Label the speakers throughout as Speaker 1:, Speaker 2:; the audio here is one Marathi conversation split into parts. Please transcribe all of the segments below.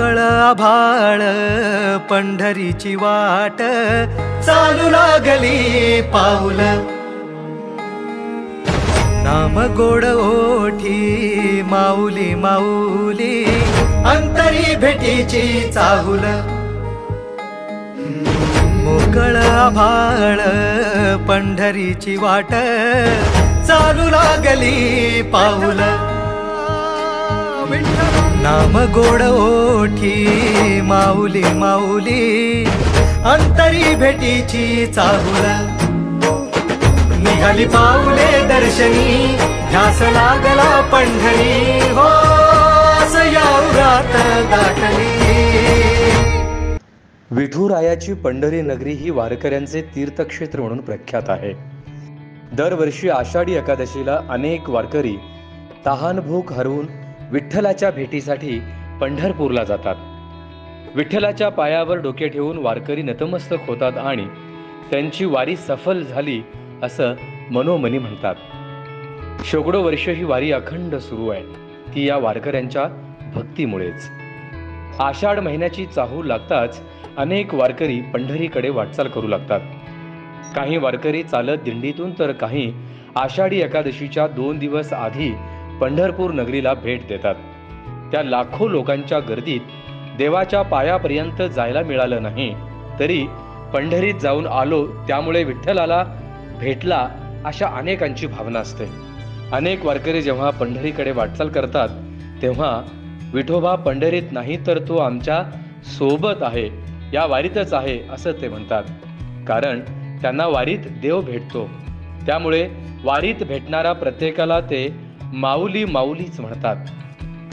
Speaker 1: मोकळ आभाळ पंढरीची वाट चालू लागली पाऊल नाम गोड ओठी माऊली माऊली अंतरी भेटीची चाहुल मोकळ आभाळ पंढरीची वाट चालू लागली पाऊल नाम गोड ओठी माऊली माऊली अंतरी भेटीची चाहुल निघाली पाऊले दर्शनी ध्यास लागला पंढरी हो सयाउरात दाटली।
Speaker 2: विठुरायाची पंढरी नगरी ही वारकऱ्यांचे तीर्थक्षेत्र म्हणून प्रख्यात आहे। दरवर्षी आषाढी एकादशीला अनेक वारकरी तहान भूक हरवून विठ्ठलाच्या भेटीसाठी पंढरपूरला जातात। विठ्ठलाच्या पायावर डोके ठेवून वारकरी नतमस्तक होतात आणि त्यांची वारी सफल झाली असं मनोमनी म्हणतात। शेकडो वर्ष ही वारी अखंड सुरू आहे, ती या वारकऱ्यांच्या भक्तीमुळेच। आषाढ महिन्याची चाहूल लागताच अनेक वारकरी पंढरीकडे वाटचाल करू लागतात। काही वारकरी चालत दिंडीतून तर काही आषाढी एकादशीच्या 2 दिवस आधी पंढरपूर नगरीला भेट देतात। त्या लाखो लोकांच्या गर्दीत देवाच्या पायापर्यंत जायला मिळालं नाही तरी पंढरीत जाऊन आलो त्यामुळे विठ्ठलाला भेटला अशा अनेकांची भावना असते। अनेक वारकरी जेव्हा पंढरीकडे वाटचाल करतात तेव्हा विठोबा पंढरीत नाही तर तो आमच्या सोबत आहे, या वारीतच आहे असं ते म्हणतात। कारण त्यांना वारीत देव भेटतो, त्यामुळे वारीत भेटणारा प्रत्येकाला ते माऊली माऊलीच म्हणतात।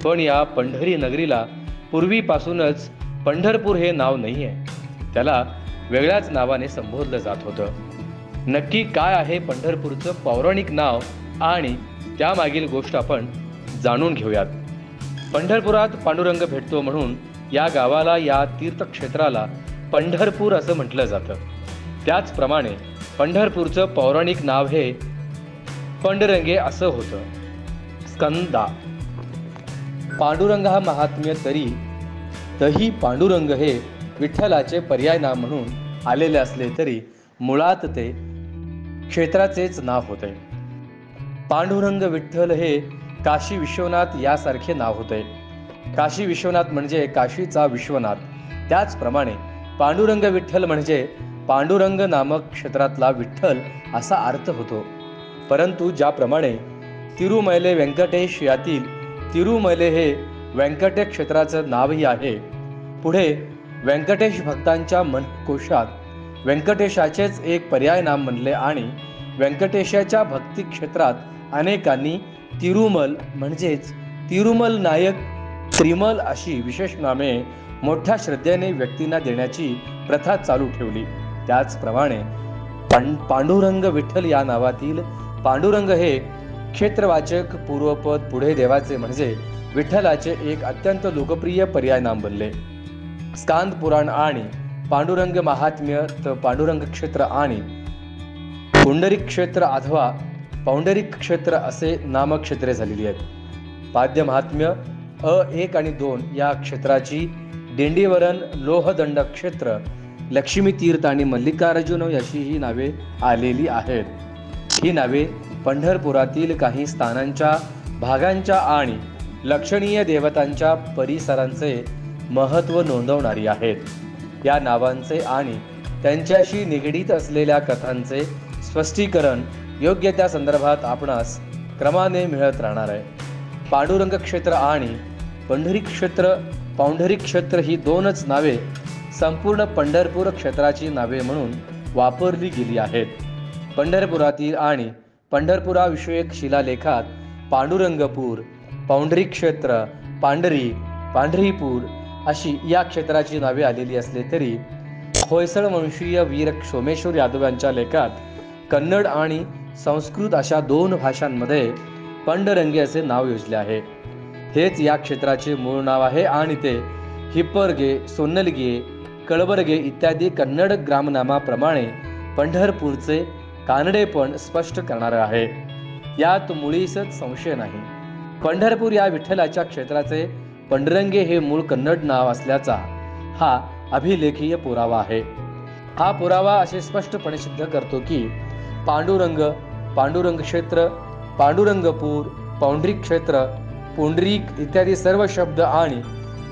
Speaker 2: पण या पंढरी नगरीला पूर्वीपासूनच पंढरपूर हे नाव नाही आहे, त्याला वेगळ्याच नावाने संबोधलं जात होतं। नक्की काय आहे पंढरपूरचं पौराणिक नाव आणि त्यामागील गोष्ट आपण जाणून घेऊयात। पंढरपुरात पांडुरंग भेटतो म्हणून या गावाला, या तीर्थक्षेत्राला पंढरपूर असं म्हटलं जातं। त्याचप्रमाणे पंढरपूरचं पौराणिक नाव हे पंडरंगे असं होतं। स्कंदा पांडुरंग हा महात्म्य तही पांडुरंग हे विठ्ठलाचे पर्याय नाव म्हणून आलेले असले तरी मुळात ते क्षेत्राचेच नाव होते। पांडुरंग विठ्ठल हे काशी विश्वनाथ यासारखे नाव होते। काशी विश्वनाथ म्हणजे काशीचा विश्वनाथ, त्याचप्रमाणे पांडुरंग विठ्ठल म्हणजे पांडुरंग नामक क्षेत्रातला विठ्ठल असा अर्थ होतो। परंतु ज्याप्रमाणे तिरुमैले व्यंकटेश यातील तिरुमैले हे व्यंकटे क्षेत्राचं नावही आहे, पुढे व्यंकटेश भक्तांच्या मनकोशात व्यंकटेशाचेच एक पर्याय नाम म्हणले आणि व्यंकटेशाच्या भक्ती क्षेत्रात अनेकांनी तिरुमल म्हणजेच तिरुमल नायक, त्रिमल अशी विशेष नामे मोठ्या श्रद्धेने व्यक्तींना देण्याची प्रथा चालू ठेवली। त्याचप्रमाणे पांडुरंग विठ्ठल या नावातील पांडुरंग हे क्षेत्रवाचक पूर्वपद पुढे देवाचे म्हणजे विठ्ठलाचे एक अत्यंत लोकप्रिय पर्याय नाम बनले। स्कांद पुराण आणि पांडुरंग महात्म्य पांडुरंग क्षेत्र आणि पुंडरीक क्षेत्र अथवा पौंडरिक क्षेत्र असे नामक्षेत्रे झालेली आहेत। पाद्य महात्म्य 1 आणि 2 या क्षेत्राची दिंडीवरण, लोहदंड क्षेत्र, लक्ष्मी तीर्थ आणि मल्लिकार्जुन अशी ही नावे आलेली आहेत। ही नावे पंढरपुरातील काही स्थानांच्या, भागांच्या आणि लक्षणीय देवतांच्या परिसरांचे महत्त्व नोंदवणारी आहेत। या नावांचे आणि त्यांच्याशी निगडीत असलेल्या कथांचे स्पष्टीकरण योग्य त्या संदर्भात आपणास क्रमाने मिळत राहणार आहे। पांडुरंग क्षेत्र आणि पौंढरी क्षेत्र ही 2च नावे संपूर्ण पंढरपूर क्षेत्राची नावे म्हणून वापरली गेली आहेत। पंढरपुरातील आणि पंढरपुराविषयक शिलालेखात पांडुरंगपूर, पौंढरी क्षेत्र, पांढरीपूर अशी या क्षेत्राची नावे आलेली असले तरी होयसळ वंशीय वीर सोमेश्वर यादव यांच्या लेखात कन्नड आणि संस्कृत अशा 2 भाषांमध्ये पंडरंगे असे नाव योजले आहे। हेच या क्षेत्राचे मूळ नाव आहे आणि ते हिप्परगे, सोन्नलगे, कळबरगे इत्यादी कन्नड ग्रामनामाप्रमाणे पंढरपूरचे कानडेपण स्पष्ट करणारे आहे। यात मुळीच संशय नाही। पंढरपूर या विठ्ठलाच्या क्षेत्राचे पंडरंगे हे मूळ कन्नड नाव असल्याचा हा अभिलेखीय पुरावा आहे. हा पुरावा असे स्पष्टपणे सिद्ध करतो की पांडुरंग, पांडुरंग क्षेत्र, पांडुरंगपूर, पौंड्रिक क्षेत्र, पुंडरीक इत्यादी सर्व शब्द आणि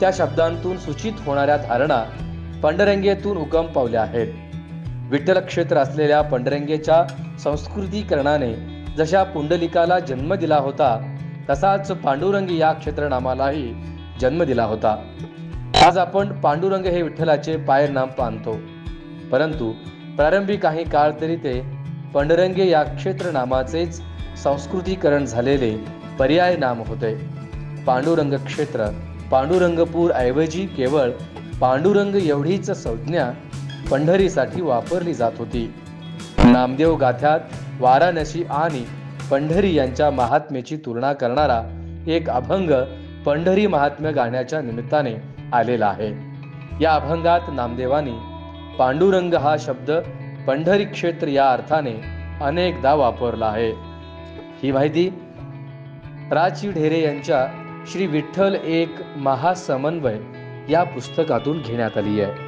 Speaker 2: त्या शब्दांतून सूचित होणाऱ्या धारणा पंडरंगेतून उगम पावल्या आहेत. विठ्ठल क्षेत्र असलेल्या पंडरंगेच्या संस्कृतीकरणाने जशा पुंडलिकाला जन्म दिला होता तसाच पांडुरंग या क्षेत्रनामालाही जन्म दिला होता. आज आपण पांडुरंग हे विठ्ठलाचे पायर नाम मानतो, परंतु प्रारंभी काही काळ तरी ते पंडरंगे या क्षेत्र नामाचेच संस्कृतीकरण झालेले पर्याय नाम होते. पांडुरंग क्षेत्र, पांडुरंगपूर ऐवजी केवळ पांडुरंग एवढीच संज्ञा पंढरीसाठी वापरली जात होती. नामदेव गाथ्यात वाराणसी आणि पंढरी यांच्या महात्म्याची तुलना करणारा एक अभंग पंढरी महात्म्य गाण्याच्या निमित्ताने आलेला आहे. या अभंगात नामदेवानी पांडुरंग हा शब्द पंढरी क्षेत्र या अर्थाने अनेकदा वापरला आहे. ही माहिती प्राची ढेरे यांच्या श्री विठ्ठल एक महासमन्वय या पुस्तकातून घेण्यात आली आहे.